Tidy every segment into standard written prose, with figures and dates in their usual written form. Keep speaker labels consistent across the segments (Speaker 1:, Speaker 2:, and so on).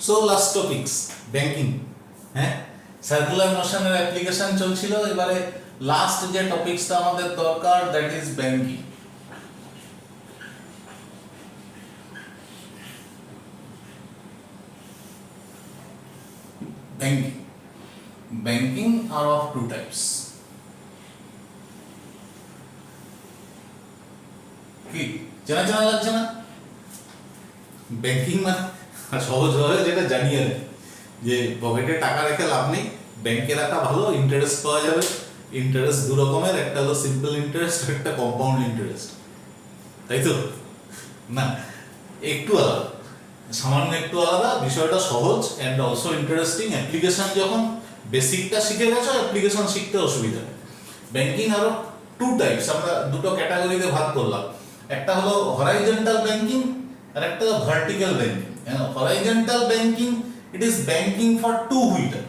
Speaker 1: So last topics banking. হ্যাঁ, circular মোশনের application চলছিল, এবারে লাস্ট যে টপিকসটা আমাদের দরকার that is banking. Banking are of two types. কি জানা জানা লাগছে না? ব্যাংকিং মানে সহজভাবে যেটা জানিয়ে দেয় যে পকেটে টাকা রেখে লাভ নেই, ব্যাংকে রাখা ভালো, ইন্টারেস্ট পাওয়া যাবে। ইন্টারেস্ট দু রকমের, একটা হলো সিম্পল ইন্টারেস্ট, একটা কম্পাউন্ড ইন্টারেস্ট, তাই তো? না, একটু আলাদা, সামান্য একটু আলাদা, বিষয়টা সহজ অ্যান্ড অলসো ইন্টারেস্টিং। অ্যাপ্লিকেশন যখন বেসিকটা শিখে গেছো, অ্যাপ্লিকেশন শিখতে অসুবিধা নেই। ব্যাংকিং আরো টু টাইপস, আমরা দুটো ক্যাটাগরিতে ভাগ করলাম। একটা হলো হরাইজন্টাল ব্যাংকিং আর একটা হলো vertical banking. Horizontal banking, it is banking for two wheeler.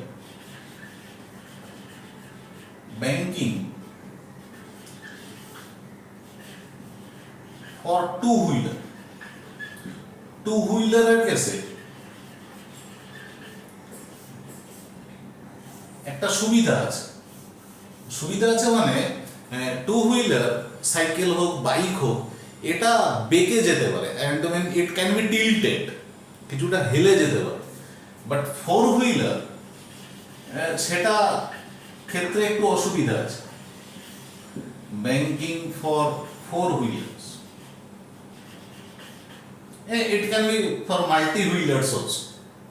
Speaker 1: Banking for two wheeler. Two হুইলারের কেসে একটা সুবিধা আছে। সুবিধা আছে মানে টু হুইলার, সাইকেল হোক বাইক হোক, এটা বেঁকে যেতে পারে, and it can be tilted, কিছুটা হেলে যেতে পারে। বাট ফোর হুইলার সেটা ক্ষেত্রে একটু অসুবিধা আছে। Banking for four wheelers, it can B for multi wheelers also.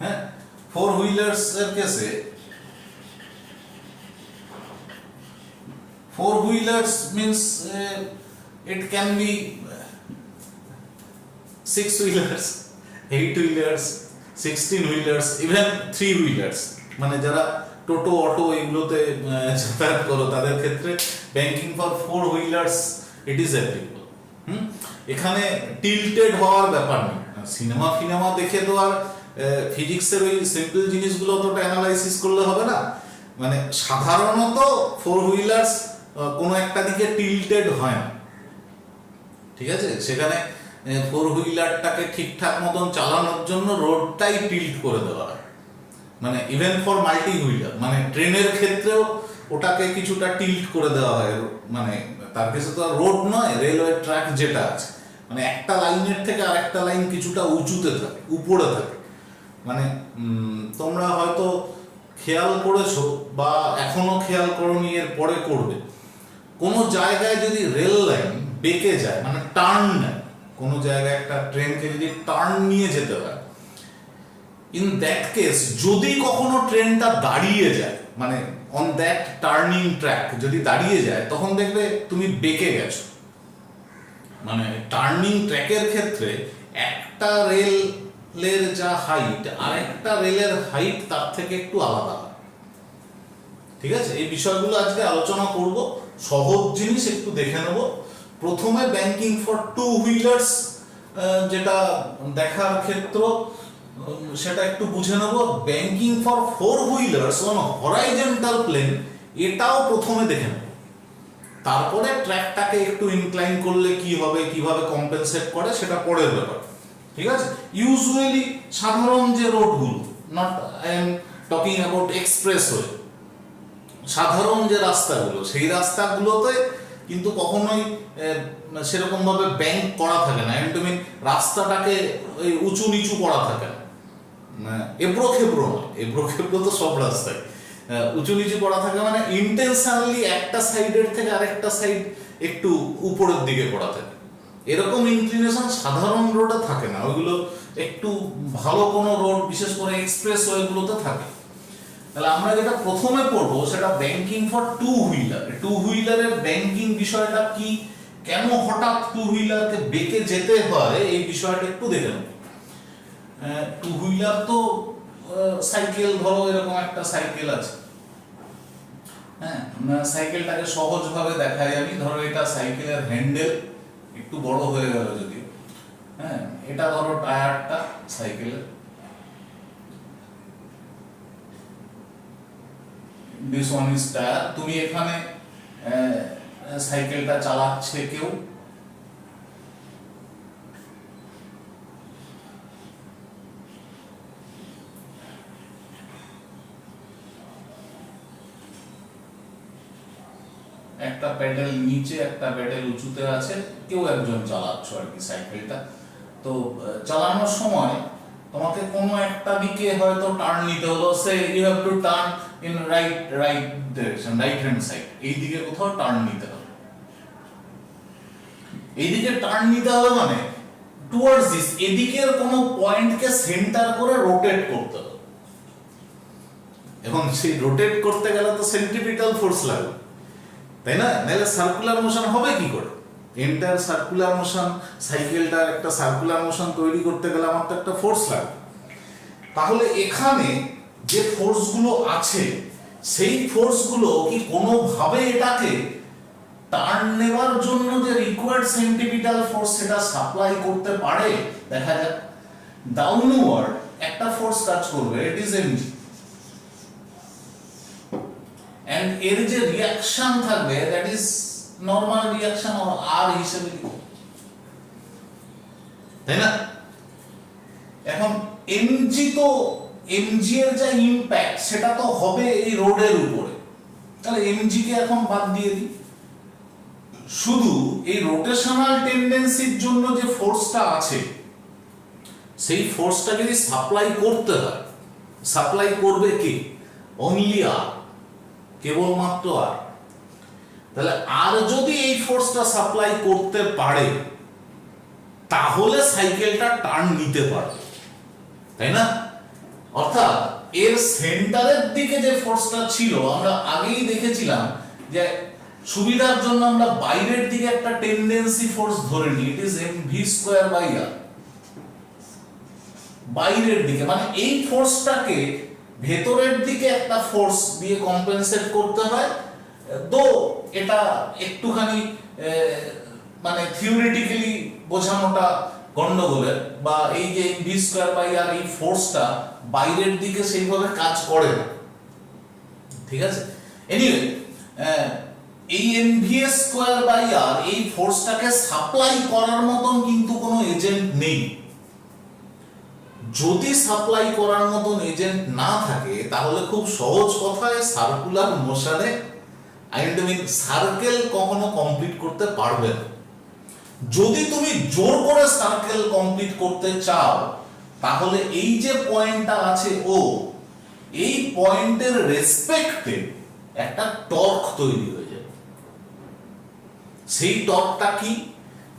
Speaker 1: হ্যাঁ, ফোর হুইলার্স এর কেসে four wheelers means it can be six wheelers, eight wheelers, 16 wheelers, even three wheelers। মানে যারা টোটো অটো এগুলোতে যাতায়াত করো তাদের ক্ষেত্রে banking for four wheelers it is applicable. এখানে টিল্টেড হওয়ার ব্যাপার নেই। সিনেমা ফিনেমা দেখে তো আর ফিজিক্সের ওই সিম্পল জিনিসগুলো অতটা অ্যানালাইসিস করলে হবে না। মানে সাধারণত ফোর হুইলার্স কোনো একটা দিকে টিল্টেড হয় না, ঠিক আছে? সেখানে ফোর হুইলারটাকে ঠিকঠাক মতন চালানোর জন্য রোডটাই টিল্ট করে দেওয়া হয়। মানে ইভেন ফর মাল্টি হুইলার, মানে ট্রেনের ক্ষেত্রেও ওটাকে কিছুটা টিল্ট করে দেওয়া হয়। মানে তার কাছে তো রোড নয়, রেলওয়ে ট্র্যাক যেটা আছে, মানে একটা লাইনের থেকে আরেকটা লাইন কিছুটা উঁচুতে থাকে, উপরে থাকে। মানে তোমরা হয়তো খেয়াল করেছো বা এখনো খেয়াল করোনি, এর পরে করবে, কোনো জায়গায় যদি রেল লাইন বেঁকে যায়, মানে টার্ন নেয়, কোনো জায়গায় একটা ট্রেনকে যদি টার্ন নিয়ে যেতে হয়, ইন দ্যাট কেস যদি কখনো ট্রেনটা দাঁড়িয়ে যায়, মানে অন দ্যাট টার্নিং ট্র্যাক যদি দাঁড়িয়ে যায়, তখন দেখবে তুমি বেঁকে গেছো। মানে টার্নিং ট্র্যাকের ক্ষেত্রে একটা রেলের যা হাইট, আরেকটা রেলের হাইট তার থেকে একটু আলাদা হয়, ঠিক আছে? এই বিষয়গুলো আজকে আলোচনা করব। সহজ জিনিস একটু দেখে নেব। প্রথমে ব্যাংকিং ফর টু হুইলার্স যেটা দেখার ক্ষেত্র, সেটা একটু বুঝে নেব। Banking for four wheelers on horizontal plane, এটাও প্রথমে দেখে নেব। তারপরে ট্র্যাকটাকে একটু ইনক্লাইন করলে কি হবে, কিভাবে কম্পেনসেট করে, সেটা পরের ব্যাপার, ঠিক আছে? ইউজুয়ালি সাধারণ যে রোডগুলো, not I am talking about expressway, সাধারণ যে রাস্তাগুলো, সেই রাস্তাগুলোতে কিন্তু কখনোই সেরকম ভাবে ব্যাংক করা থাকে না। রাস্তাটাকে ওই উঁচু নিচু করা থাকে না, এবড়ো খেবড়ো নয়, এবড়ো খেবড়ো তো সব রাস্তায়, উঁচু নিচু করা থাকে, মানে ইন্টেনশনালি একটা সাইডের থেকে আরেকটা সাইড একটু উপরের দিকে করা থাকে। এরকম ইনক্লিনেশন সাধারণ রোডে থাকে না, ওইগুলো একটু ভালো কোনো রোড, বিশেষ করে এক্সপ্রেস ওয়েগুলোতে থাকে। তাহলে আমরা যেটা প্রথমে পড়বো সেটা banking for two wheeler. Two হুইলারের ব্যাংকিং বিষয়টা কি, কেন হঠাৎ টু হুইলারকে বেঁকে যেতে হয়, এই বিষয়টা একটু দেখে নেব। টু হুইলার তো সাইকেল, ধরো এরকম একটা সাইকেল আছে। হ্যাঁ, সাইকেলটাকে সহজভাবে দেখাই আমি। ধরো এটা সাইকেলের হ্যান্ডেল, একটু বড় হয়ে গেল যদি। হ্যাঁ, এটা ধরো টায়ারটা সাইকেলের, দিস ওয়ান ইজ টায়ার। তুমি এখানে সাইকেলটা চালাচ্ছে কেউ, একটা প্যাডেল নিচে একটা প্যাডেল উঁচুতে আছে, কেউ একজন চালাচ্ছ আর কি সাইকেলটা। তো চালানোর সময় তোমাকে কোনো একটা দিকে হয়তো টার্ন নিতে হলো, so you have to turn in right direction, right hand side, এই দিকে কোথাও টার্ন নিতে হবে। এইদিকে টার্ন নিতে হবে মানে টুয়ার্ডস দিস, এদিকের কোনো পয়েন্টকে সেন্টার করে রোটেট করতে হবে। এখন সেই রোটেট করতে গেলে তো সেন্ট্রিপিটাল ফোর্স লাগবে, তাই না? নাহলে সার্কুলার মোশন হবে কি করে? এন্টায়ার সার্কুলার মোশন, সাইকেলটার একটা সার্কুলার মোশন তৈরি করতে গেলে আমার তো একটা ফোর্স লাগবে। তাহলে এখানে যে ফোর্সগুলো আছে সেই ফোর্সগুলো কি কোনোভাবে এটাকে টার্ন নেওয়ার জন্য যে রিকোয়ার্ড সেন্ট্রিপিটাল ফোর্স সেটা সাপ্লাই করতে পারে? দেখা যাক। ডাউনওয়ার্ড একটা ফোর্স কাজ করবে, ইট ইজ এমজি, এন্ড এর যে রিঅ্যাকশন থাকবে that is normal reaction or R হিসেবে লিখো, তাই না? এখন এমজি তো এমজি এর যা ইমপ্যাক্ট সেটা তো হবে এই রোডের উপরে, তাহলে এমজি কে এখন বাদ দিয়ে দিই। শুধু এই রোটেশনাল টেন্ডেন্সির জন্য যে ফোর্সটা আছে সেই ফোর্সটা যদি সাপ্লাই করতে হয়, সাপ্লাই করবে কি? অনলি আর, কেবলমাত্র আর। তাহলে আর যদি এই ফোর্সটা সাপ্লাই করতে পারে তাহলে সাইকেলটা টার্ন নিতে পারবে, তাই না? অর্থাৎ এর সেন্টারের দিকে যে ফোর্সটা ছিল আমরা আগেই দেখেছিলাম যে সুবিধার জন্য আমরা বাইরের দিকে একটা টেন্ডেন্সি ফোর্স ধরে নিই, ইট ইজ mv²/r। বাইরের দিকে মানে এই ফোর্সটাকে ভেতরের দিকে একটা ফোর্স দিয়ে কম্পেনসেট করতে হয়, তো এটা একটুখানি মানে থিওরিটিক্যালি বোঝানোটা গন্ডগোলের, বা এই যে mv²/r এই ফোর্সটা বাইরের দিকে সেইভাবে কাজ করে না, ঠিক আছে? এনিওয়ে এই mv²/r এই ফোর্সটাকে সাপ্লাই করার মতন কিন্তু কোনো এজেন্ট নেই। যদি সাপ্লাই করার মতন এজেন্ট না থাকে তাহলে খুব সহজ কথায় সার্কুলার মোশনে আই মিন সার্কেল কখনো কমপ্লিট করতে পারবে না। যদি তুমি জোর করে সার্কেল কমপ্লিট করতে চাও তাহলে এই যে পয়েন্টটা আছে ও, এই পয়েন্টের রেসপেক্টে একটা টর্ক তৈরি হয়ে যাবে। সেই টর্কটা কি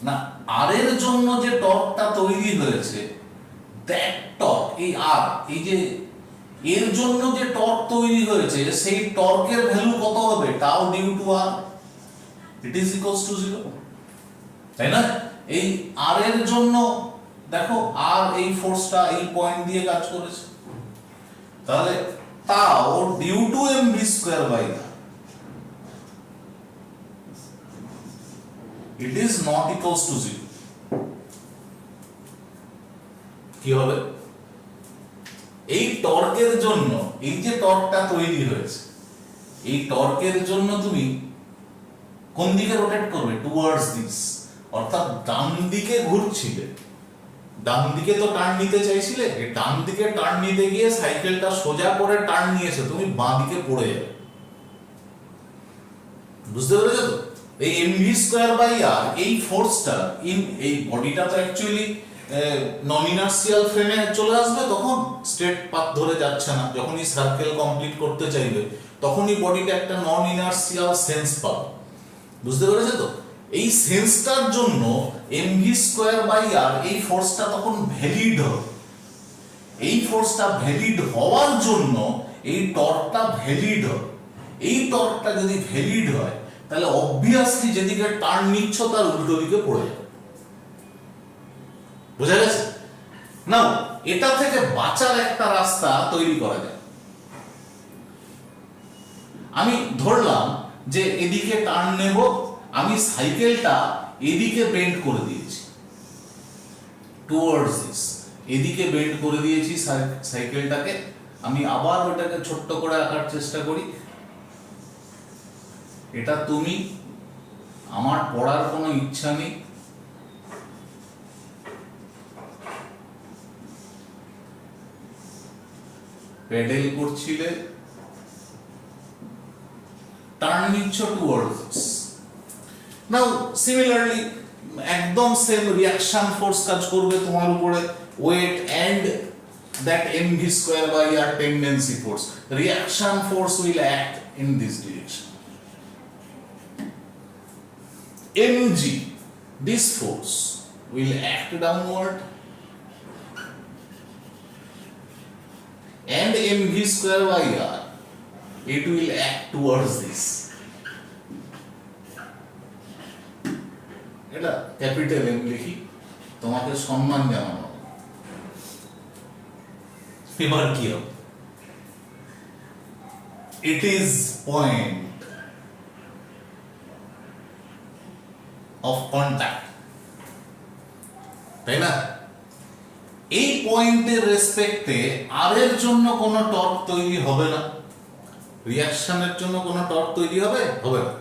Speaker 1: না, আর এর জন্য যে টর্কটা তৈরি হয়েছে দ্যাট টর্ক, এই আর এই যে এর জন্য যে টর্ক তৈরি হয়েছে সেই টর্কের ভ্যালু কত হবে? Tau due to R, it is equals to 0, তাই না? এই আর এর জন্য দেখো আর এই ফোর্সটা এই পয়েন্ট দিয়ে কাজ করেছে, তাহলে tau due to mv²/r it is not equals to 0। কি হবে? এই টর্কের জন্য, এই যে টর্কটা তৈরি হয়েছে এই টর্কের জন্য তুমি কোন দিকে রোটেট করবে? টুয়ার্ডস দিস, অর্থাৎ ডান দিকে ঘুরছিলে, ডান দিকে তো টার্ন নিতে চাইছিলে, এই ডান দিকে টার্ন নিতে গিয়ে সাইকেলটা সোজা করে টার্ন নিয়েছে, তুমি বাঁ দিকে পড়ে যাবে। বুঝতে পেরেছো তো? এই mv²/r এই ফোর্সটা এই বডিটা তো অ্যাকচুয়ালি নন ইনার্সিয়াল ফ্রেমে চলে আসবে, তখন স্ট্রেট পাথ ধরে যাচ্ছে না, যখনই সার্কেল কমপ্লিট করতে চাইবে তখনই বডিটা একটা নন ইনার্সিয়াল সেন্স পাবে। বুঝতে পেরেছো তো? এই সেন্সটার জন্য mv²/r এই ফোর্সটা তখন ভ্যালিড হবে। এই ফোর্সটা ভ্যালিড হওয়ার জন্য এই টর্কটা ভ্যালিড হবে। এই টর্কটা যদি ভ্যালিড হয় তাহলে অবভিয়াসলি যেদিকে টার্ন নিচ্ছ তার উল্টো দিকে পড়ে যাবে। বোঝা গেছে? নাও এটা থেকে বাঁচার একটা রাস্তা তৈরি করা যায়। আমি ধরলাম যে এদিকে টার্ন নেব, আমি সাইকেলটা এদিকে বেন্ড করে দিয়েছি, টুয়ার্ডস দিস, এদিকে বেন্ড করে দিয়েছি সাইকেলটাকে। আমি আবার ওটাকে ছোট্ট করে আঁকার চেষ্টা করি। এটা তুমি, আমার পড়ার কোনো ইচ্ছা নেই। প্যাডেল করছিলে, টার্ন নিচ্ছ টুয়ার্ডস দিস। নাও সিমিলারলি একদম সেম রিঅ্যাকশন ফোর্স কাজ করবে তোমার উপরে, weight and that mv square by r tendency force, reaction force will act in this direction. mg, this force will act downward and mv square by r, it will act towards this. এটা capital M লিখি তোমাকে সম্মান জানানো। এবার কি হবে? It is point of contact, তাই না? এই পয়েন্টের রেসপেক্টে আর এর জন্য কোনো টর্ক তৈরি হবে না, রিঅ্যাকশনের জন্য কোনো টর্ক তৈরি হবে হবে না।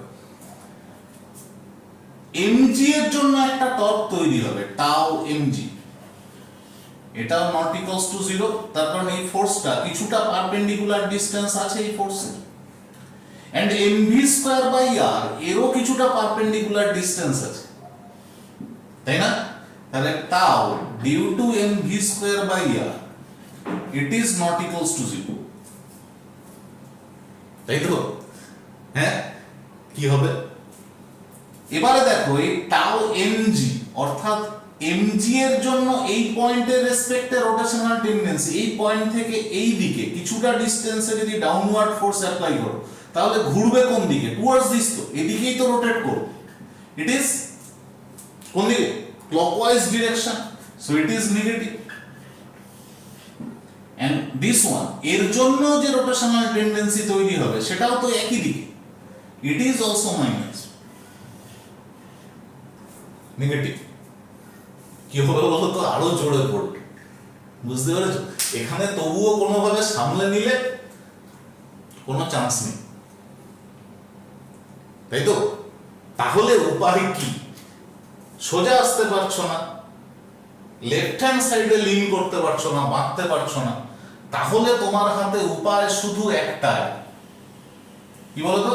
Speaker 1: এমজি এর জন্য একটা টর্ক তৈরি হবে, টাউ এমজি, এটাও নট ইকুয়ালস টু 0, তার কারণ এই ফোর্সটা কিছুটা পারপেন্ডিকুলার ডিসটেন্স আছে এই ফোর্সের, and M V square by R এরও কিছুটা পারপেন্ডিকুলার ডিসটেন্স আছে, তাই না? তাহলে tau due to M V square by R it is not equals to 0, তাই তো? হ্যাঁ, কি হবে? এবারে দেখো এই টাউ এমজি অর্থাৎ mg এর জন্য এই পয়েন্টের রেসপেক্টে রোটেশনাল টেন্ডেন্সি, এই পয়েন্ট থেকে এই দিকে কিছুটা ডিসটেন্সে যদি ডাউনওয়ার্ড ফোর্স অ্যাপ্লাই করো তাহলে ঘুরবে কোন দিকে? টুয়ার্ডস দিস, তো এদিকেই তো রোটেট করবে। ইট ইজ কোন দিকে? Clockwise direction, so it is negative. And this one, এর জন্য যে রোটেশনাল টেন্ডেন্সি তৈরি হবে সেটাও তো একই দিকে, it is also minus negative. কি হবে বলো তো? আরো জোরে পড়বে, বুঝতে পেরেছো? এখানে তবুও কোনোভাবে সামলে নিলে কোনো চান্স নেই, তাই তো? তাহলে উপায় কি? সোজা আসতে পারছো না, লেফট হ্যান্ড সাইডে লিন করতে পারছো না, বাঁকতে পারছো না, তাহলে তোমার হাতে উপায় শুধু একটাই, কি বলতো?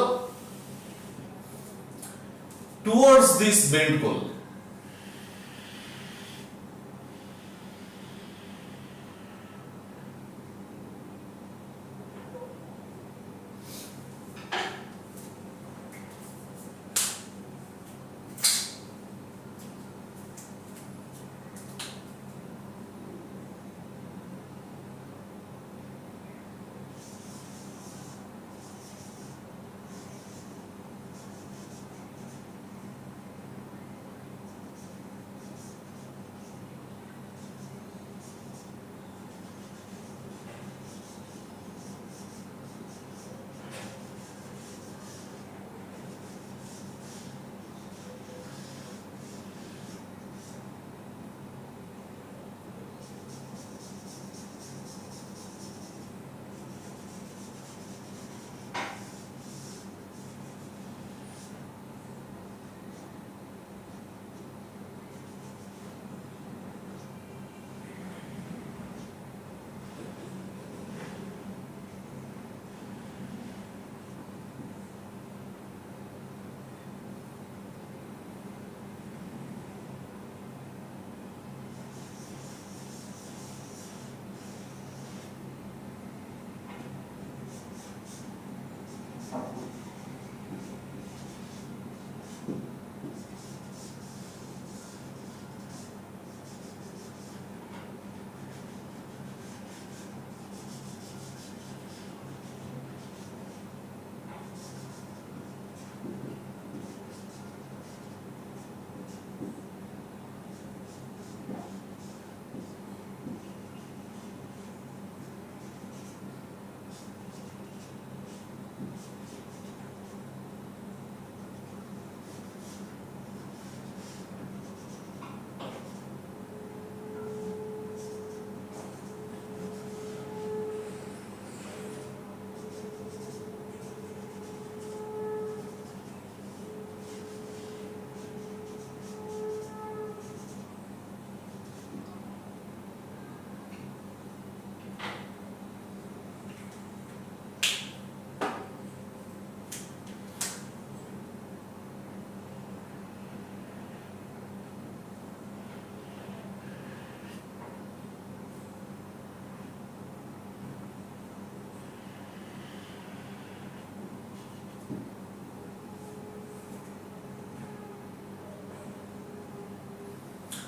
Speaker 1: টুয়ার্ডস দিস বেন্ড করলে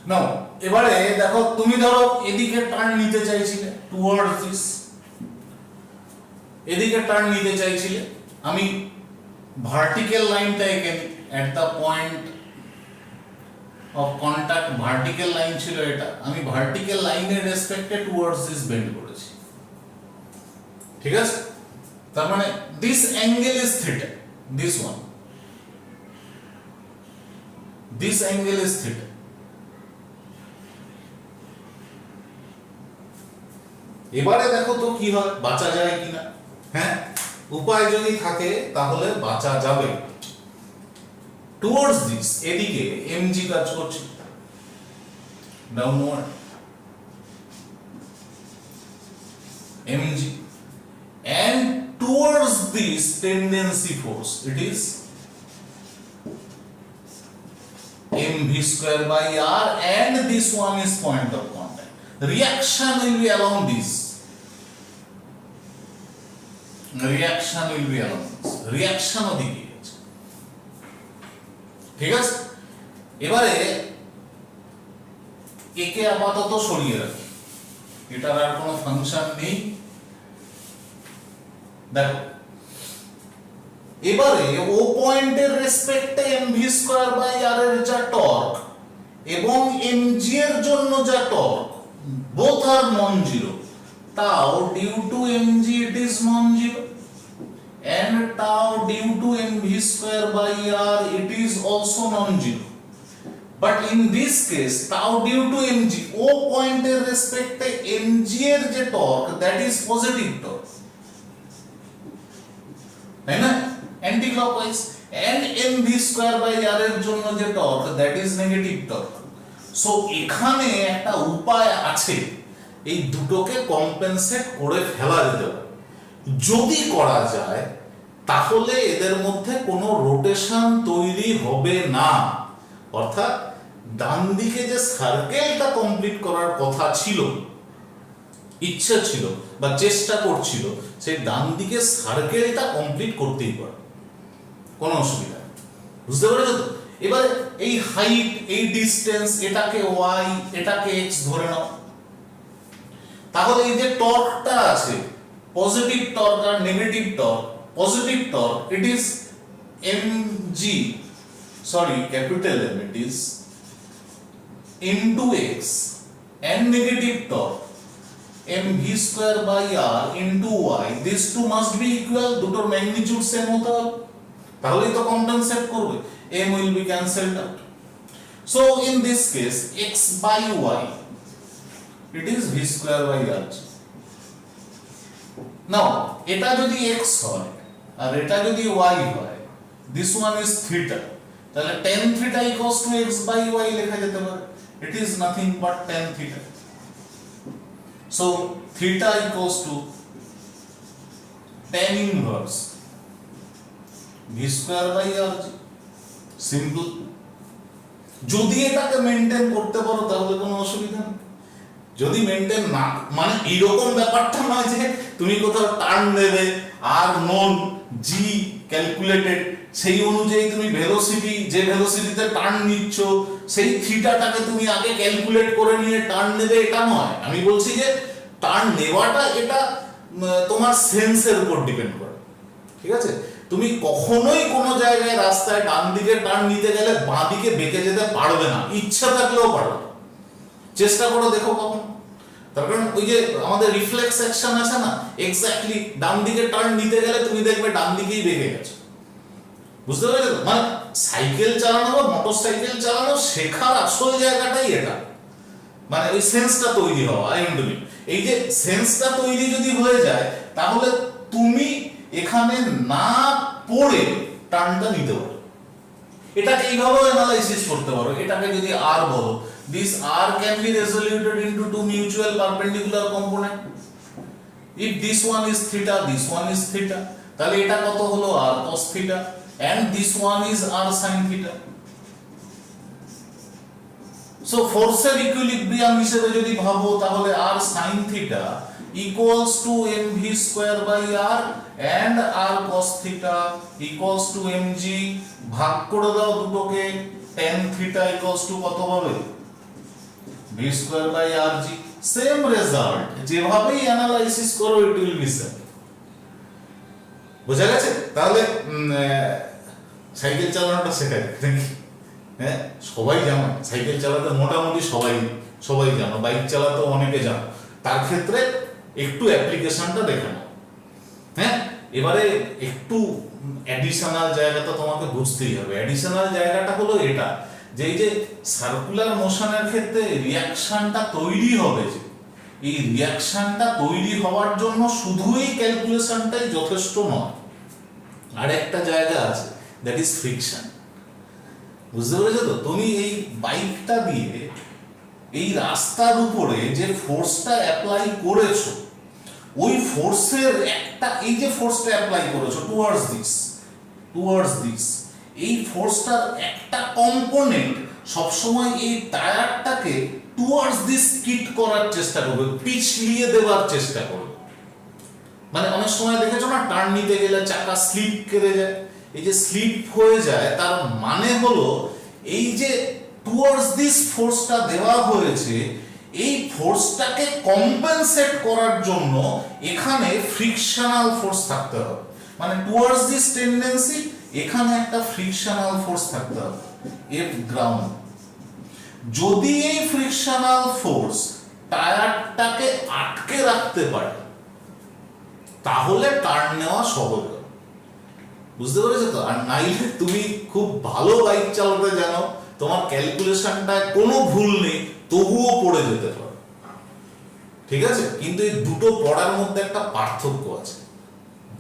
Speaker 1: নাও এবারে দেখো তুমি ধরো এদিকে টার্ন নিতে চাইছিলে টুয়ার্ডস দিস, এদিকে টার্ন নিতে চাইছিলে, আমি ভার্টিক্যাল লাইনটা এঁকে নিই at the point of contact, vertical line ছিল এটা, আমি ভার্টিক্যাল লাইনের রেসপেক্টে টুয়ার্ডস দিস বেন্ড করেছি, ঠিক আছে? তার মানে this angle is theta, this one, this angle is theta. এবারে দেখো তো কি হয়, বাঁচা যায় কিনা। হ্যাঁ, উপায় যদি থাকে তাহলে বাঁচা যাবে। টুয়ার্ডস দিস এদিকে এমজি কাজ করছে downward, MG, and towards this tendency force it is mv square by r, and this one is point of contact. Reaction will be along this, reaction will be along this, reaction ওদিকে আছে, ঠিক আছে? এবারে একে আপাতত সরিয়ে রাখি, এটার আর কোনো ফাংশন নেই। দেখো এবারে ও পয়েন্টের রেসপেক্টে mv স্কয়ার বাই r এর যা টর্ক এবং mg এর জন্য যা torque, both are non-zero. Tau due to mg it is non-zero, and tau due to mv square by r it is also non-zero. But in this case tau due to mg, ও পয়েন্টের রেসপেক্টে mg এর যে torque that is positive torque, তাই না, anti clockwise, and mv square by r এর জন্য যে torque that is negative torque. So এখানে একটা উপায় আছে এই দুটোকে কম্পেনসেট করে ফেলা যেতে পারে। যদি করা যায় তাহলে এদের মধ্যে কোনো রোটেশন তৈরি হবে না, অর্থাৎ ডান দিকে যে সার্কেলটা কমপ্লিট করার কথা ছিল, ইচ্ছা ছিল বা চেষ্টা করছিল, সেই ডান দিকে সার্কেলটা কমপ্লিট করতেই পারে, কোনো অসুবিধা নেই। বুঝতে পেরেছো তো? এবারে এই হাইট, এই ডিসটেন্স, এটাকে y, এটাকে x ধরে নাও। তাহলে এই যে টর্কটা আছে, পজিটিভ টর্ক আর negative torque, positive torque it is mg, sorry capital M, it is into x, and negative torque mv square by r into y, these two must be equal, দুটোর magnitude same হতে হবে, তাহলেই তো compensate করবে, m will be cancelled out. So in this case x by y it is v square by r. Now এটা যদি x হয় আর এটা যদি y হয়, this one is theta, তাহলে tan theta equals to x by y লেখা যেতে পারে, it is nothing but tan theta. So theta equals to tan inverse v square by r, simple. যদি এটাকে মেইনটেইন করতে পারো তাহলে কোনো অসুবিধা নেই, যদি মেইনটেইন না, মানে এইরকম ব্যাপারটা নয় যে তুমি কোথাও টার্ন নেবে আর নোন জি ক্যালকুলেটেড, সেই অনুযায়ী তুমি ভেলোসিটি, যে ভেলোসিটিতে টার্ন নিচ্ছ সেই থিটাটাকে তুমি আগে ক্যালকুলেট করে নিয়ে টার্ন নেবে, এটা নয়। আমি বলছি যে টার্ন নেওয়াটা এটা তোমার সেন্সের উপর ডিপেন্ড করে, ঠিক আছে? তুমি কখনোই কোনো জায়গায় রাস্তায় ডান দিকে টার্ন নিতে গেলে বাঁ দিকে বেঁকে যেতে পারবে না, ইচ্ছা থাকলেও পারবে না। চেষ্টা করে দেখো কখন, তার কারণ ওই যে আমাদের রিফ্লেক্স অ্যাকশন আছে না, এক্স্যাক্টলি ডান দিকে টার্ন নিতে গেলে তুমি দেখবে ডান দিকেই বেঁকে গেছে। বুঝতে পেরেছো? মানে সাইকেল চালানো বা মোটর সাইকেল চালানো শেখার আসল জায়গাটাই এটা, মানে ওই সেন্সটা তৈরি হওয়া। এই যে সেন্সটা তৈরি যদি হয়ে যায় তাহলে তুমি এখানে না পড়ে টার্নটা নিতে পারো। এটাকে এইভাবে অ্যানালাইসিস করতে পারো, এটাকে যদি r বলো, this r can be resoluted into two mutual perpendicular component. If this one is theta, this one is theta, তাহলে এটা কত হলো r cos theta, and this one is r sin theta. So ফোর্সের equilibrium হিসেবে যদি ভাবো তাহলে r sin theta equals to mv square by r and r cos theta equals to mg, ভাগ করে দাও দুটোকে, tan theta equals to কত হবে v square by r g, same result, যেভাবেই অ্যানালাইসিস করো ইট উইল বি সেম। বোঝা গেছে? তাহলে সাইকেল চালানোটা শেখাই নাকি? হ্যাঁ, সবাই জানো সাইকেল চালাতে, মোটামুটি সবাই জানো, বাইক চালাতেও অনেকে জানো, তার ক্ষেত্রে একটু অ্যাপ্লিকেশনটা দেখে নাও। হ্যাঁ, এবারে একটু অ্যাডিশনাল জায়গাটা তোমাকে বুঝতেই হবে। অ্যাডিশনাল জায়গাটা হলো এটা, যে এই যে সার্কুলার মোশনের ক্ষেত্রে রিয়াকশনটা তৈরি হবে, যে এই রিয়াকশনটা তৈরি হওয়ার জন্য শুধুই ক্যালকুলেশনটাই যথেষ্ট নয়, আর একটা জায়গা আছে, দ্যাট ইজ ফ্রিকশন। বুঝতে পেরেছো তো? তুমি এই বাইকটা দিয়ে এই রাস্তার উপরে যে ফোর্সটা অ্যাপ্লাই করেছো, ওই ফোর্সের একটা, এই যে ফোর্সটা অ্যাপ্লাই করেছো টুয়ার্ডস দিস, এই ফোর্সটার একটা কম্পোনেন্ট সবসময় এই টায়ারটাকে টুয়ার্ডস দিস স্কিড করার চেষ্টা করবে, পিছলিয়ে দেওয়ার চেষ্টা করবে। মানে অনেক সময় দেখেছো না, টার্ন নিতে গেলে চাকা স্লিপ কেটে যায়, এই যে স্লিপ হয়ে যায় তার মানে হলো এই যে টুয়ার্ডস দিস ফোর্সটা দেওয়া হয়েছে, এই ফোর্সটাকে কম্পেনসেট করার জন্য এখানে ফ্রিকশনাল ফোর্স থাকতে হবে। মানে টুয়ার্ডস দিস টেন্ডেন্সি, এখানে একটা ফ্রিকশনাল ফোর্স থাকতে হবে, এফ গ্রাউন্ড। যদি এই ফ্রিকশনাল ফোর্স টায়ারটাকে আটকে রাখতে পারে, তাহলে টার্ন নেওয়া সহজ হবে। বুঝতে পেরেছো তো? আর নাইলে তুমি খুব ভালো বাইক চালাতে জানো, তোমার ক্যালকুলেশনটায় কোনো ভুল নেই, তবুও পড়ে যেতে পারো। ঠিক আছে? কিন্তু এই দুটো পড়ার মধ্যে একটা পার্থক্য আছে,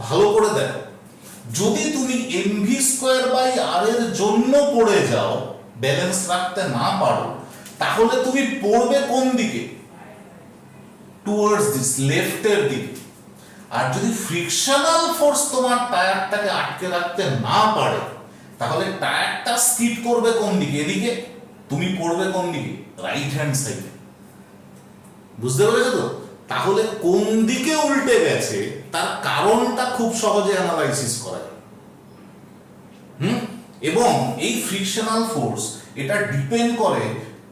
Speaker 1: ভালো করে দেখো। যদি তুমি এমভি স্কয়ার বাই আর এর জন্য পড়ে যাও, ব্যালেন্স রাখতে না পারো, তাহলে তুমি পড়বে কোন দিকে? টুয়ার্ডস দিস, লেফটের দিকে। আর যদি ফ্রিকশনাল ফোর্স তোমার টায়ারটাকে আটকে রাখতে না পারে, তাহলে টায়ারটা স্কিড করবে কোন দিকে? এদিকে। তুমি পড়বে কোন দিকে? রাইট হ্যান্ড সাইডে। বুঝতে পেরেছো তো? তাহলে কোন দিকে উল্টে গেছে তার কারণটা খুব সহজে অ্যানালাইসিস করা যায়। এবং এই ফ্রিকশনাল ফোর্স, এটা ডিপেন্ড করে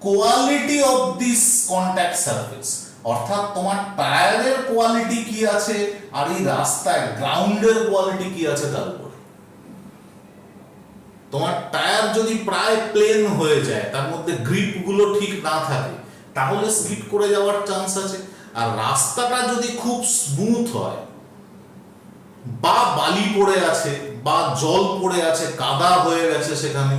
Speaker 1: quality of this contact surface, অর্থাৎ তোমার টায়ারের কোয়ালিটি কি আছে আর এই রাস্তায় গ্রাউন্ডের কোয়ালিটি কি আছে তার উপর। তোমার টায়ার যদি প্রায় প্লেন হয়ে যায়, তার মধ্যে গ্রিপ গুলো ঠিক না থাকে, তাহলে স্কিড করে যাওয়ার চান্স আছে। আর রাস্তাটা যদি খুব স্মুথ হয়, বা বালি পড়ে আছে, বা জল পড়ে আছে, কাদা হয়ে গেছে, সেখানে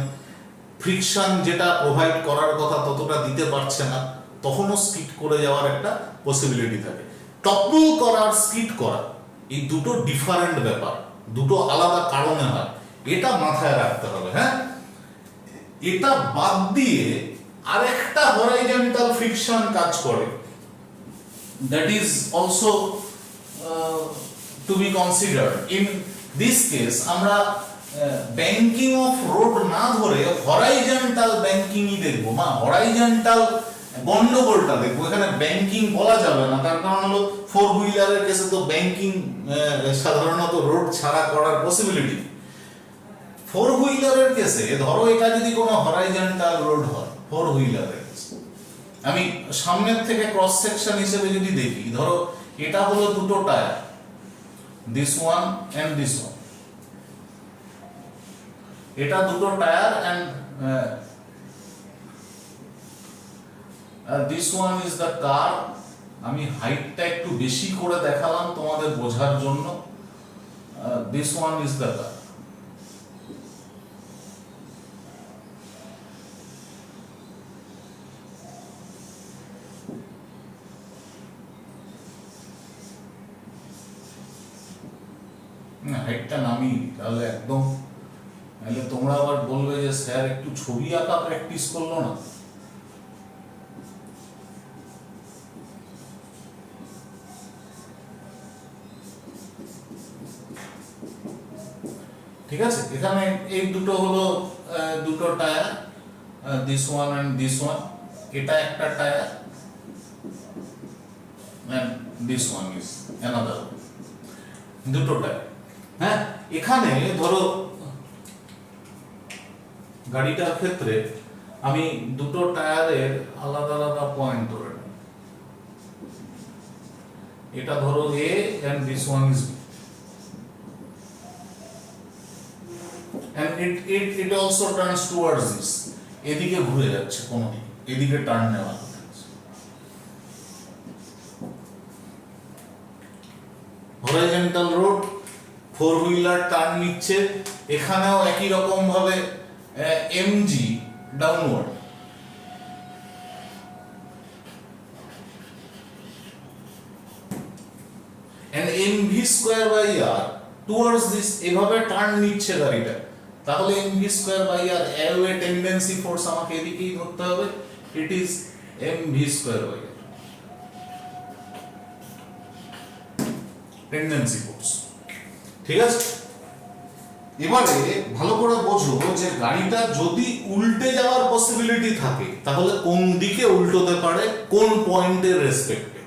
Speaker 1: ফ্রিকশন যেটা প্রোভাইড করার কথা ততটা দিতে পারছে না, তখনও স্কিড করে যাওয়ার একটা পসিবিলিটি থাকে। টপল করা আর স্কিড করা, এই দুটো ডিফারেন্ট ব্যাপার, দুটো আলাদা কারণে হয়, এটা মাথায় রাখতে হবে। হ্যাঁ, এটা বাদ দিয়ে আরেকটা হরাইজন্টাল ফ্রিকশন কাজ করে, that is also to be considered. In this case আমরা ব্যাংকিং অফ রোড না ধরে হরাইজন্টাল ব্যাংকিংই দেখবো, বা হরাইজন্টাল গন্ডগোলটা দেখবো। এখানে ব্যাংকিং বলা যাবে না, তার কারণ হলো ফোর হুইলারের কেসে তো ব্যাংকিং সাধারণত রোড ছাড়া করার পসিবিলিটি। ফোর হুইলারের কেসে ধরো এটা যদি কোনো হরাইজন্টাল রোড হয়, ফোর হুইলারের কেসে আমি সামনের থেকে ক্রস সেকশন হিসেবে যদি দেখি, ধরো এটা হলো দুটো tyre, this one and this one, এটা দুটো tyre and this one is the car. আমি হাইটটা একটু বেশি করে দেখালাম তোমাদের বোঝার জন্য। This one is the car. হাইটটা নামি, তাহলে একদম, নাহলে তোমরা আবার বলবে যে স্যার একটু ছবি আঁকা প্র্যাকটিস করলো না। ঠিক আছে? এখানে এই দুটো হলো দুটো tyre, this one and this one, এটা একটা tyre and this one is another, দুটো টায়ার। হ্যাঁ, এখানে ধরো গাড়িটার ক্ষেত্রে আমি দুটো টায়ারের আলাদা আলাদা পয়েন্ট ধরে নেব, এটা ধরো A and this one is B, and it also turns towards this, এদিকে ঘুরে যাচ্ছে কোন দিকে, এদিকে টার্ন নেওয়া হচ্ছে। Horizontal road, four wheeler turn নিচ্ছে, এখানেও একই রকম ভাবে mg downward, and mv square by r towards this, এভাবে টার্ন নিচ্ছে গাড়িটা, তাহলে mv square by r away tendency force আমাকে এদিকেই ধরতে হবে, it is mv square by r tendency force. ঠিক আছে, এবারে ভালো করে বোঝো যে গাড়িটা যদি উল্টে যাওয়ার পসিবিলিটি থাকে তাহলে কোন দিকে উল্টোতে পারে, কোন পয়েন্টের রেসপেক্টে।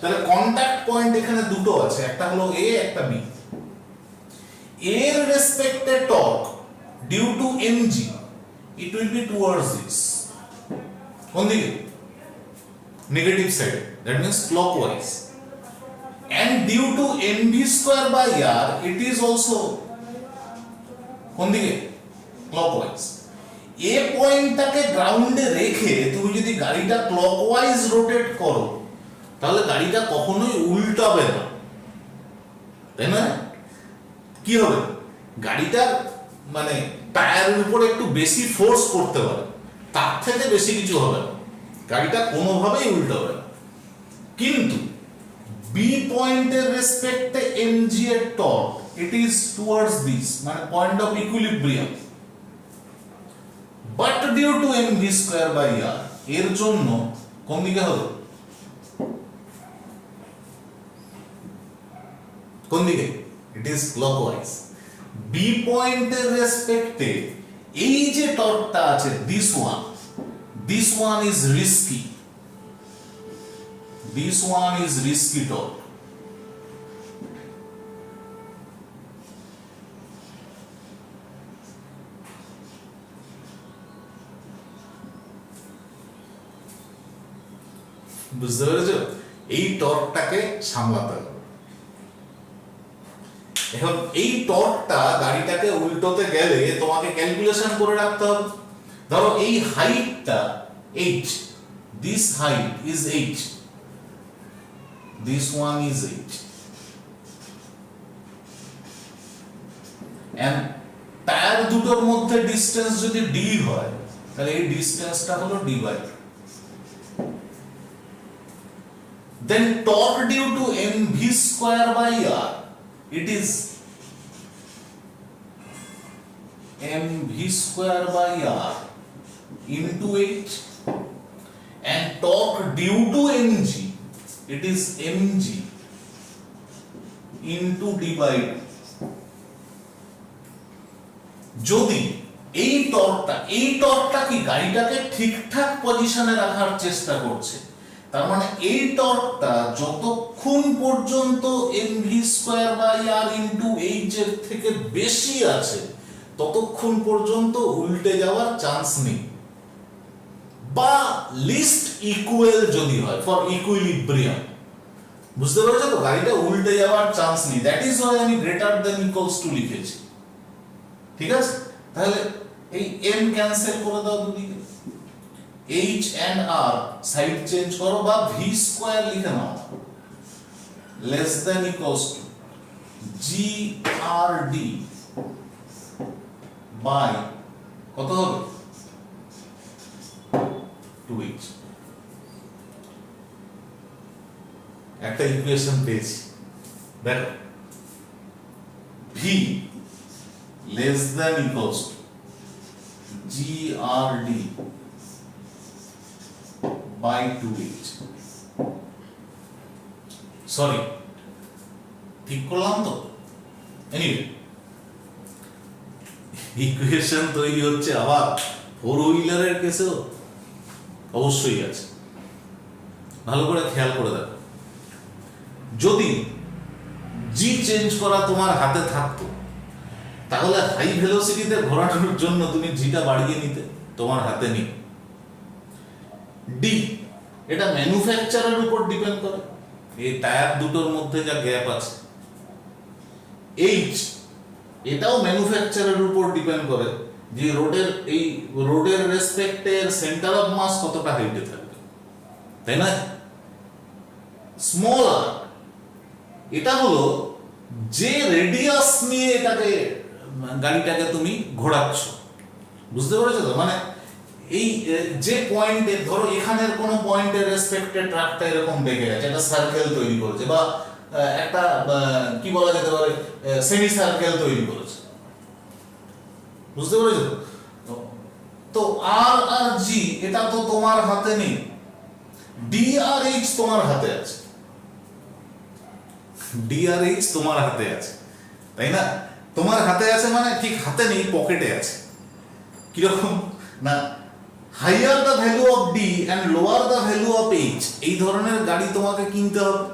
Speaker 1: তাহলে কন্টাক্ট পয়েন্ট এখানে দুটো আছে, একটা হলো A, একটা B। এর রেসপেক্টে torque due to mg it will be towards this, কোন দিকে, নেগেটিভ সাইডে, that means clockwise, and due to mv square by r it is also কোন দিকে, ক্লকওয়াইজ। এ পয়েন্টটাকে গ্রাউন্ডে রেখে তুমি যদি গাড়িটা ক্লকওয়াইজ রোটেট করো তাহলে গাড়িটা কখনোই উল্টাবে না, তাই না? কি হবে, গাড়িটা মানে টায়ারের উপরে একটু বেশি ফোর্স করতে পারে, তার থেকে বেশি কিছু হবে না, গাড়িটা কোনোভাবেই উল্টাবে না। কিন্তু বি পয়েন্টের রেসপেক্টে mg এর টর্ক it is towards this, মানে point of equilibrium, but due to mv square by r এর জন্য কোন দিকে হবে, কোন দিকে, ইট ইজ ক্লকওয়াইজ। বি পয়েন্টের রেসপেক্টে এই যে টর্কটা আছে this one is risky, this one is risky torque, বুঝতে পেরেছো? এই টর্কটাকে সামলাতে হবে। এখন এই টর্কটা গাড়িটাকে উল্টোতে গেলে তোমাকে ক্যালকুলেশন করে রাখতে হবে। ধরো এই হাইটটা h, this height is h, this one is h, and tyre দুটোর মধ্যে ডিসটেন্স যদি d হয় তাহলে এই ডিসটেন্সটা হলো d by, then torque due to mv square by r it is mv square by r into h, and torque due to mg it is mg into d by d। যদি এই টর্কটা কি গাড়িটাকে ঠিকঠাক পজিশনে রাখার চেষ্টা করছে, তার মানে এই টর্কটা যতক্ষণ পর্যন্ত mv square by r into h এর থেকে বেশি আছে ততক্ষণ পর্যন্ত উল্টে যাওয়ার চান্স নেই, বা লিস্ট ইকুয়াল যদি হয় ফর ইকুইলিব্রিয়াম। বুঝতে পেরেছো তো, গাড়িটা উল্টে যাওয়ার চান্স নেই, দ্যাট ইজ হোয়াই আমি গ্রেটার দ্যান ইকুয়ালস টু লিখেছি। ঠিক আছে, তাহলে এই m ক্যান্সেল করে দাও দুদিকে, h and r side change করো বা v স্কয়ার লিখে নাও, less than equals to grd by কত হবে 2h। একটা ইকুয়েশন পেয়েছি, দেখো v less than equals to grd by 2h। Sorry, ঠিক করলাম তো? এনিওয়ে, ইকুয়েশন তৈরি হচ্ছে আবার ফোর হুইলারের কেসেও অবশ্যই আছে, ভালো করে খেয়াল করে দেখো। যদি জি চেঞ্জ করা তোমার হাতে থাকতো তাহলে হাই ভেলোসিটিতে ঘোরানোর জন্য তুমি জিটা বাড়িয়ে নিতে, তোমার হাতে নেই। ডি, এটা ম্যানুফ্যাকচারের উপর ডিপেন্ড করে, এই টায়ার দুটোর মধ্যে যা গ্যাপ আছে। এইচ, এটাও ম্যানুফ্যাকচারের উপর ডিপেন্ড করে যে রোডের রেসপেক্টে সেন্টার অফ মাস কতটা হাইটে থাকবে, তাই না? স্মল আর, এটা হলো যে রেডিয়াস নিয়ে গাড়িটাকে তুমি ঘোরাচ্ছ, বুঝতে পেরেছো তো? মানে এই যে পয়েন্টে, ধরো এখানের কোনো পয়েন্টের রেসপেক্টে ট্রাকটা এরকম বেঁকে গেছে, একটা সার্কেল তৈরি করেছে, বা একটা কি বলা যেতে পারে সেমি সার্কেল তৈরি করেছে, বুঝতে পেরেছো? তো আর আর জি এটা তো তোমার হাতে নেই, ডি আর এইচ তোমার হাতে আছে, ডি আর এইচ তোমার হাতে আছে, তাই না? তোমার হাতে আছে মানে ঠিক হাতে নেই, পকেটে আছে। কিরকম না, higher the value of d and lower the value of h, এই ধরনের গাড়ি তোমাকে কিনতে হবে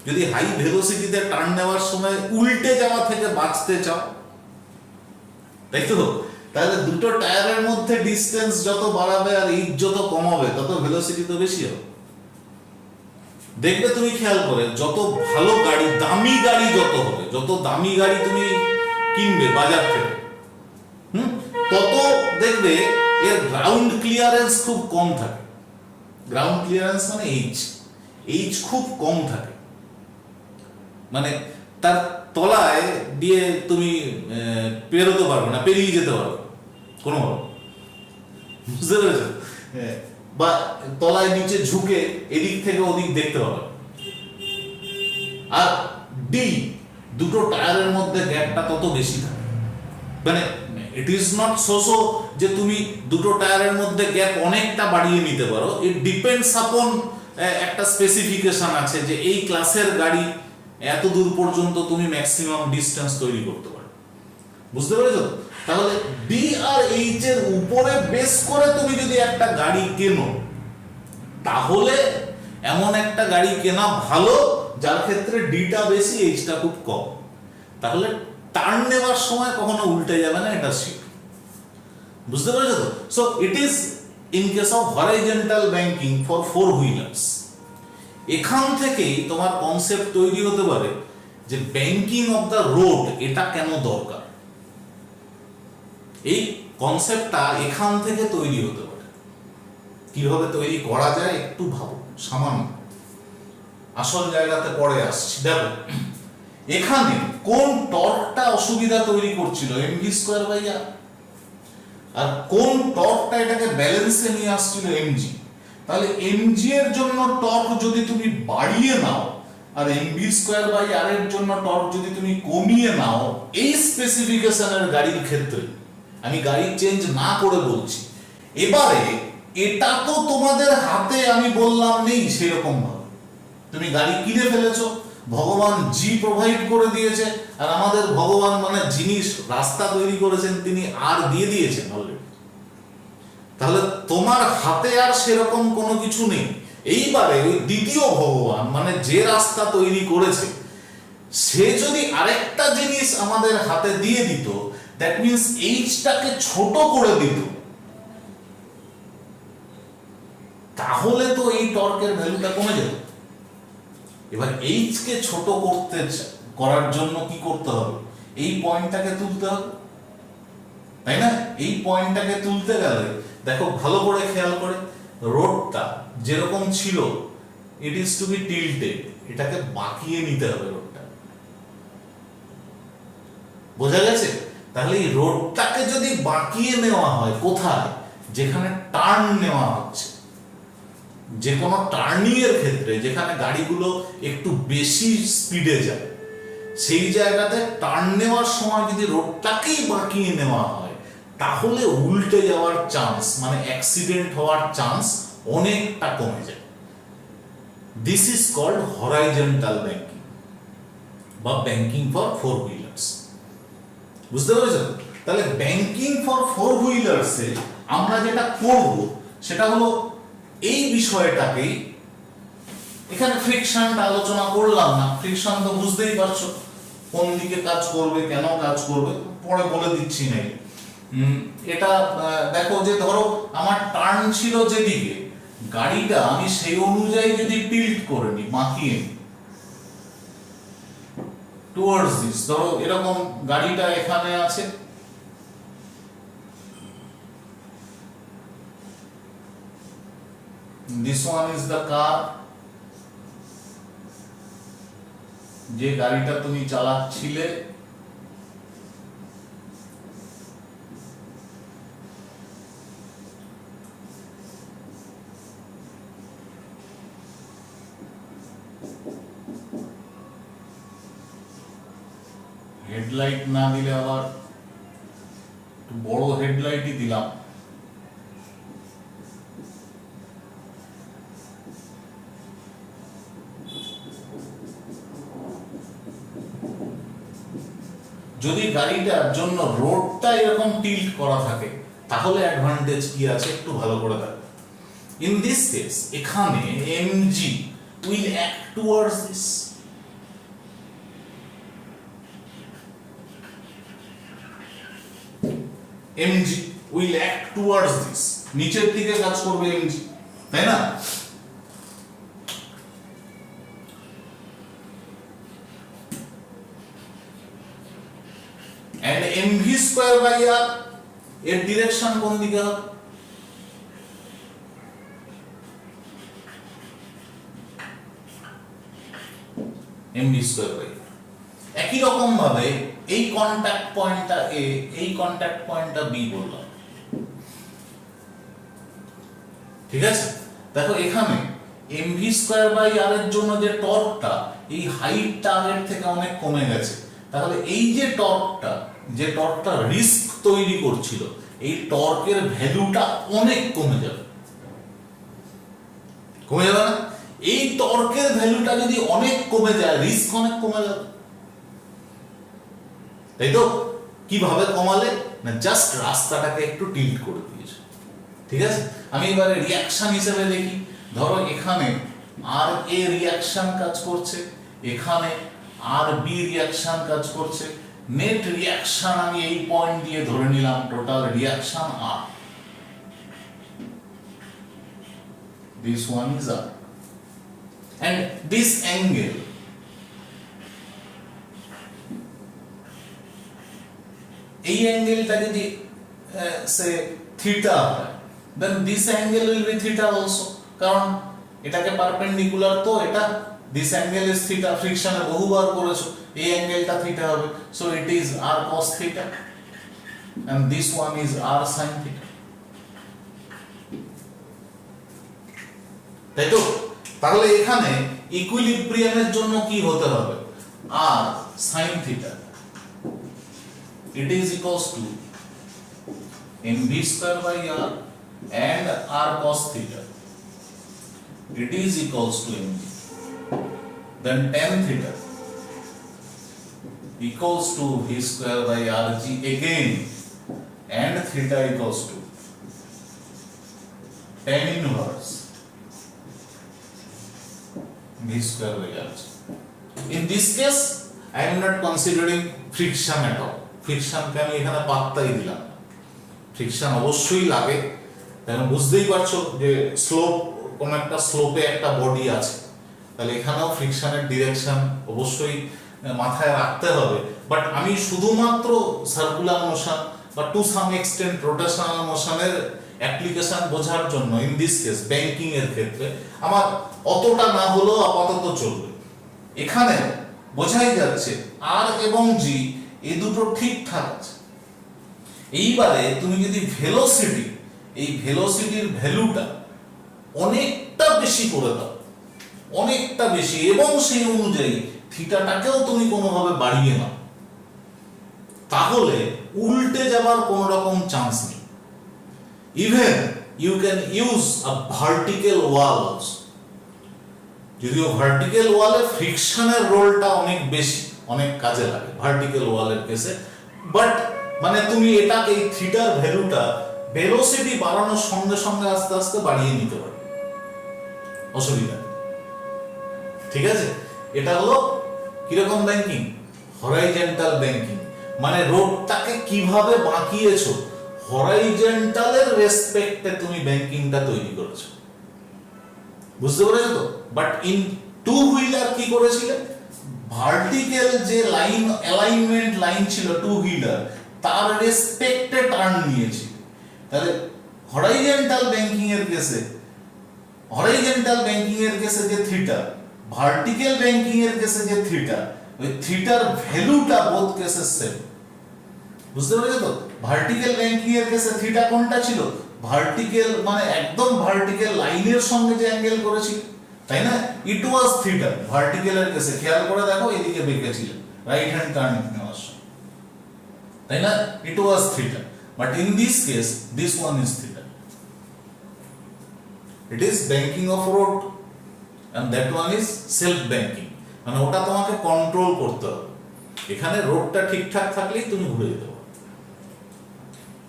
Speaker 1: যদি হাই ভেলোসিটিতে টার্ন নেওয়ার সময় উল্টে যাওয়া থেকে বাঁচতে চাও, তাই তো? তাহলে দুটো টায়ারের মধ্যে ডিস্টেন্স যত বাড়াবে আর এইচ যত কমাবে তত ভেলোসিটি তো বেশি হবে। দেখবে তুমি খেয়াল করে, যত ভালো গাড়ি, দামি গাড়ি যত হবে, যত দামি গাড়ি তুমি কিনবে বাজার থেকে, তত দেখবে এর গ্রাউন্ড ক্লিয়ারেন্স খুব কম থাকে। গ্রাউন্ড ক্লিয়ারেন্স মানে এইচ খুব কম থাকে, মানে তার তলায় দিয়ে তুমি পেরোতে পারবে না, পেরিয়ে যেতে পারবে কোনোভাবে, বুঝতে পেরেছো? বা তলায় নিচে ঝুঁকে এদিক থেকে ওদিক দেখতে পাবে। আর ডি, দুটো টায়ারের মধ্যে গ্যাপটা তত বেশি থাকে, মানে ইট ইজ নট সো যে তুমি দুটো টায়ারের মধ্যে গ্যাপ অনেকটা বাড়িয়ে নিতে পারো। ইট ডিপেন্ডস আপন একটা স্পেসিফিকেশন আছে যে এই ক্লাসের গাড়ি এত দূর পর্যন্ত তুমি ম্যাক্সিমাম ডিস্টেন্স তৈরি করতে পারো, বুঝতে পেরেছো? তাহলে ডি আর এইচ এর উপরে বেস করে তুমি যদি একটা গাড়ি কেনো, তাহলে এমন একটা গাড়ি কেনা ভালো যার ক্ষেত্রে ডিটা বেশি, এইচটা খুব কম, তাহলে টার্ন নেওয়ার সময় কখনো উল্টে যাবে না, এটা শিওর, বুঝতে পেরেছো তো? So it is in case of horizontal banking for four wheelers. এখান থেকেই তোমার কনসেপ্ট তৈরি হতে পারে যে ব্যাংকিং অফ দ্য রোড এটা কেন দরকার। এই কনসেপ্টটা এখান থেকে তৈরি হতে পারে। কিভাবে তৈরি করা যায় একটু ভাবো, সামান্য, আসল জায়গাতে পরে আসছি। দেখো এখানে কোন টর্কটা অসুবিধা তৈরি করছিল, এমভি স্কয়ার বাই আর, আর কোন টর্কটা এটাকে ব্যালেন্সে নিয়ে আসছিল, এমজি। তাহলে এমজি এর জন্য টর্ক যদি তুমি বাড়িয়ে নাও আর এমভি স্কয়ার বাই আর এর জন্য টর্ক যদি তুমি কমিয়ে নাও, এই স্পেসিফিকেশনের গাড়ির ক্ষেত্রে, আমি গাড়ি চেঞ্জ না করে বলছি, এবারে এটা তো তোমাদের হাতে আমি বললাম নেই সেরকম ভাবে, তুমি গাড়ি কিনে ফেলেছো, ভগবান জি প্রোভাইড করে দিয়েছে, আর আমাদের ভগবান মানে যিনি রাস্তা তৈরি করেছেন তিনি আর দিয়ে দিয়েছেন অলরেডি, তাহলে তোমার হাতে আর সেরকম কোনো কিছু নেই। এইবারে ওই দ্বিতীয় ভগবান মানে যে রাস্তা তৈরি করেছে সে যদি আরেকটা জিনিস আমাদের হাতে দিয়ে দিত, দ্যাট মিন্স এইচটাকে ছোট করে দিত, তাহলে তো এই টর্কের ভ্যালুটা কমে যেত। এবার এইচ কে ছোট করার জন্য কি করতে হবে, এই পয়েন্টটাকে তুলতে হবে, তাই না? এই পয়েন্টটাকে তুলতে গেলে দেখো ভালো করে খেয়াল করে, রোডটা যেরকম ছিল it is to be tilted, এটাকে বাঁকিয়ে নিতে হবে রোডটা, বোঝা গেছে? তাহলে এই রোডটাকে যদি বাঁকিয়ে নেওয়া হয়, কোথায়? যেখানে টার্ন নেওয়া হচ্ছে, যে কোনো টার্নিং এর ক্ষেত্রে যেখানে গাড়িগুলো একটু বেশি স্পিডে যায়, সেই জায়গাতে টার্ন নেওয়ার সময় যদি রোডটাকেই বাঁকিয়ে নেওয়া হয়, তাহলে উল্টে যাওয়ার চান্স মানে অ্যাক্সিডেন্ট হওয়ার চান্স অনেকটা কমে যায়। This is called horizontal banking বা ব্যাংকিং ফর ফোর হুইলার্স, বুঝতে পেরেছো? তাহলে ব্যাংকিং ফর ফোর হুইলার্সে আমরা যেটা করব সেটা হলো এই বিষয়টাকেই, এখানে ফ্রিকশনটা আলোচনা করলাম না, ফ্রিকশন তো বুঝতেই পারছো কোন দিকে কাজ করবে, কেন কাজ করবে, পরে বলে দিচ্ছি নাই। এটা দেখো যে ধরো আমার টার্ন ছিল যেদিকে, গাড়িটা আমি সেই অনুযায়ী যদি টিল্ট করে নিই, বাঁকিয়ে নিই টুয়ার্ডস দিস, ধরো এরকম গাড়িটা এখানে আছে, this one is the car, যে গাড়িটা তুমি চালাচ্ছিলে, হেডলাইট না দিলে আবার একটু বড় হেডলাইটই দিলাম, যদি গাড়িটার জন্য রোডটা এরকম টিল্ট করা থাকে তাহলে অ্যাডভান্টেজ কি আছে একটু ভালো করে দেখো। ইন দিস কেস এখানে MG will act towards this, MG will act towards this, নিচের দিকে কাজ করবে এমজি, তাই না? and mv square by r এর ডিরেকশন কোন দিকে হবে? mv square by r। একই রকম ভাবে এই কন্টাক্ট পয়েন্টটা a, এই কন্টাক্ট পয়েন্টটা b বললাম, ঠিক আছে? দেখো এখানে mv square by r এর জন্য যে টর্কটা, এই হাইটটা আগের থেকে অনেক কমে গেছে, তাহলে এই যে টর্কটা রিস্ক তৈরি করছিল, এই টর্কের ভ্যালুটা অনেক কমে যাবে না? এই টর্কের ভ্যালুটা যদি অনেক কমে যায়, রিস্ক অনেক কমে যাবে, তাই তো? কিভাবে কমালে না, জাস্ট রাস্তাটাকে একটু টিল্ট করে দিয়েছে, ঠিক আছে? আমি এবারে রিঅ্যাকশন হিসেবে দেখি, ধরো এখানে আর এ রিঅ্যাকশন কাজ করছে, এখানে আর বি রিঅ্যাকশন কাজ করছে, নেট রিঅ্যাকশন আমি এই পয়েন্ট দিয়ে ধরে নিলাম, total reaction R, this one is R, and this angle, এই অ্যাঙ্গেলটা যদি সে থিটা হয়, then this angle will be theta also, কারণ এটাকে পারপেন্ডিকুলার, তো এটা this angle is theta, ফ্রিকশনে বহুবার করেছো, এই অ্যাঙ্গেলটা থিটা হবে, so it is r cos theta and this one is r sin theta, তাই তো? তাহলে এখানে ইকুইলিব্রিয়ামের জন্য কি হতে হবে? r sin theta, it is equals to mv square by r and r cos theta, it is equals to mv, then tan theta equals to v square by rg again, and theta equals to tan inverse v square by rg. In this case I am not considering friction at all, ফ্রিকশনকে আমি এখানে পাত্তাই দিলাম না, friction অবশ্যই লাগে, কারণ বুঝতেই পারছো যে স্লোপ, কোন একটা স্লোপে একটা বডি আছে, তাহলে এখানেও ফ্রিকশনের ডিরেকশন অবশ্যই মাথায় রাখতে হবে, বাট আমি শুধুমাত্র সার্কুলার মোশন বা টু সাম এক্সটেন্ট রোটেশনাল মোশনের অ্যাপ্লিকেশন বোঝার জন্য, ইন দিস কেস ব্যাংকিং এর ক্ষেত্রে আমার অতটা না হলেও আপাতত চলবে। এখানে বোঝাই যাচ্ছে আর এবং জি এই দুটো ঠিকঠাক আছে। এইবারে তুমি যদি ভেলোসিটি, এই ভেলোসিটির ভ্যালুটা অনেকটা বেশি করে দাও, অনেকটা বেশি, এবং সেই অনুযায়ী থিটাটাকেও তুমি কোনোভাবে বাড়িয়ে নাও, তাহলে উল্টে যাবার কোনো রকম চান্স নেই। Even you can use a vertical wall also, যদিও ভার্টিক্যাল ওয়ালে ফ্রিকশনের রোলটা অনেক বেশি, অনেক কাজে লাগে ভার্টিক্যাল ওয়ালের কেসে, বাট মানে তুমি এটাকে এই থিটার ভ্যালুটা ভেলোসিটি বাড়ানোর সঙ্গে সঙ্গে আস্তে আস্তে বাড়িয়ে নিতে পারবে, অসুবিধা, ঠিক আছে? এটা হলো কিরকম ব্যাংকিং? হরাইজন্টাল ব্যাংকিং, মানে রোডটাকে কিভাবে বাঁকিয়েছো, হরাইজন্টালের রেসপেক্টে তুমি ব্যাংকিংটা তৈরি করেছো, বুঝতে পেরেছো তো? বাট ইন টু হুইলার কি করেছিলে, ভার্টিক্যাল যে লাইন অ্যালাইনমেন্ট লাইন ছিল টু হুইলার তার রেসপেক্টে টার্ন নিয়েছি। তাহলে হরাইজন্টাল ব্যাংকিং এর কেসে যে থিটা, ভার্টিক্যাল ব্যাংকিং এর কেসে যে থিটা, ওই থিটার ভ্যালুটা বোথ কেসে সেম। বুঝতে পেরেছো তো? ভার্টিক্যাল ব্যাংকিং এর কেসে থিটা কোনটা ছিল, ভার্টিক্যাল মানে একদম ভার্টিক্যাল লাইনের সঙ্গে যে অ্যাঙ্গেল করেছিল, তাই না, ইট ওয়াজ থিটা। ভার্টিক্যাল এর কেসে খেয়াল করে দেখো এদিকে বেঁকেছিল রাইট হ্যান্ড টার্নিং নেওয়ার সময়, তাই না, it was theta. But in this case this one is theta, it is banking of road and that one is self banking, মানে ওটা তোমাকে কন্ট্রোল করতে হবে। এখানে রোডটা ঠিকঠাক থাকলেই তুমি ঘুরে যেতে পারো।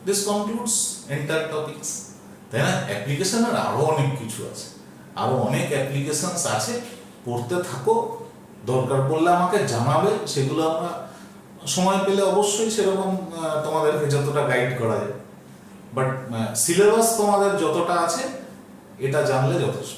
Speaker 1: দিস কনক্লুডস এন্টায়ার টপিকস, তাই না। অ্যাপ্লিকেশনের আরো অনেক কিছু আছে, আরো অনেক অ্যাপ্লিকেশনস আছে, পড়তে থাকো, দরকার পড়লে আমাকে জানাবে, সেগুলো আমরা সময় পেলে অবশ্যই সেরকম তোমাদেরকে যতটা গাইড করা যায়। বাট সিলেবাস তোমাদের যতটা আছে এটা জানলে যথেষ্ট।